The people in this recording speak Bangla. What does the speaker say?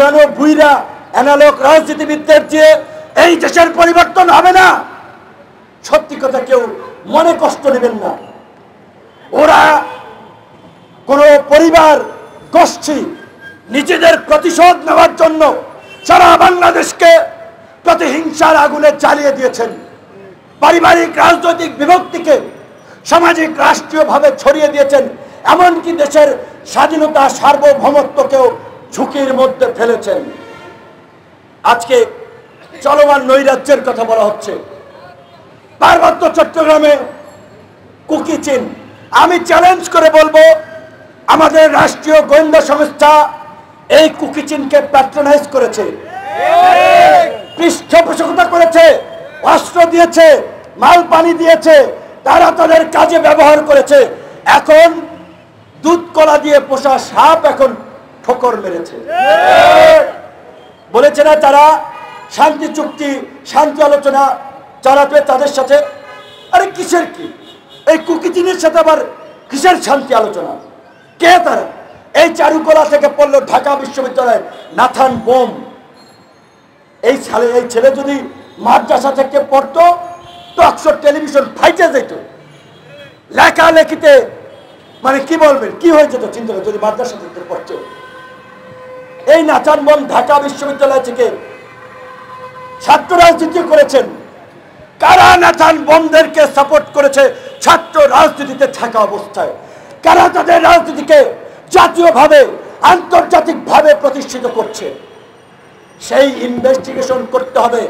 পুরানো বুইরা অ্যানালগ রাজনীতিবিদদের চেয়ে এই দেশের পরিবর্তন হবে না। সত্যি কথা কেউ মনে কষ্ট নেবেন না। ওরা কোনো পরিবার গোষ্ঠী নিজেদের প্রতিশোধ নেওয়ার জন্য সারা বাংলাদেশকে প্রতিহিংসার আগুনে জ্বালিয়ে দিয়েছেন। পারিবারিক রাজনৈতিক বিভক্তিকে সামাজিক রাষ্ট্রীয়ভাবে ছড়িয়ে দিয়েছেন। এমনকি দেশের স্বাধীনতা সার্বভৌমত্বকেও ঝুঁকির মধ্যে ফেলেছেন। আজকে চলমান নৈরাজ্যের কথা বলা হচ্ছে। পার্বত্য চট্টগ্রামে কুকি চীন, আমি চ্যালেঞ্জ করে বলবো আমাদের রাষ্ট্রীয় গোয়েন্দা সংস্থা এই কুকি চীনকে প্যাট্রোনাইজ করেছে, পৃষ্ঠপোষকতা করেছে, অস্ত্র দিয়েছে, মাল পানি দিয়েছে, তারা তাদের কাজে ব্যবহার করেছে। এখন দুধ কলা দিয়ে পোষা সাপ এখন ঠোকর মেরেছে। বলেছে না তারা শান্তি চুক্তি শান্তি আলোচনা চালাবে তাদের সাথে। আরে কিসের কি এই কুকি চীনের সাথে আবার কিসের শান্তি আলোচনা? কে তারা? এই চারুকলা থেকে পড়লো ঢাকা বিশ্ববিদ্যালয়ের নাথান বোম। এই ছেলে যদি মাদ্রাসা থেকে পড়তো তো অক্সফোর্ড টেলিভিশন ফাইটে যেত। লেখালেখিতে মানে কি বলবেন, কি হয়ে যেত চিন্তা করে যদি মাদ্রাসা থেকে পড়তো। এই নাথান বোম ঢাকা বিশ্ববিদ্যালয় থেকে ছাত্র রাজনীতি করেছেন। কারা নাথান বোমদেরকে সাপোর্ট করেছে ছাত্র রাজনীতিতে থাকা অবস্থায়? কারা তাদের রাজনীতিকে জাতীয়ভাবে আন্তর্জাতিকভাবে প্রতিষ্ঠিত করছে? সেই ইনভেস্টিগেশন করতে হবে।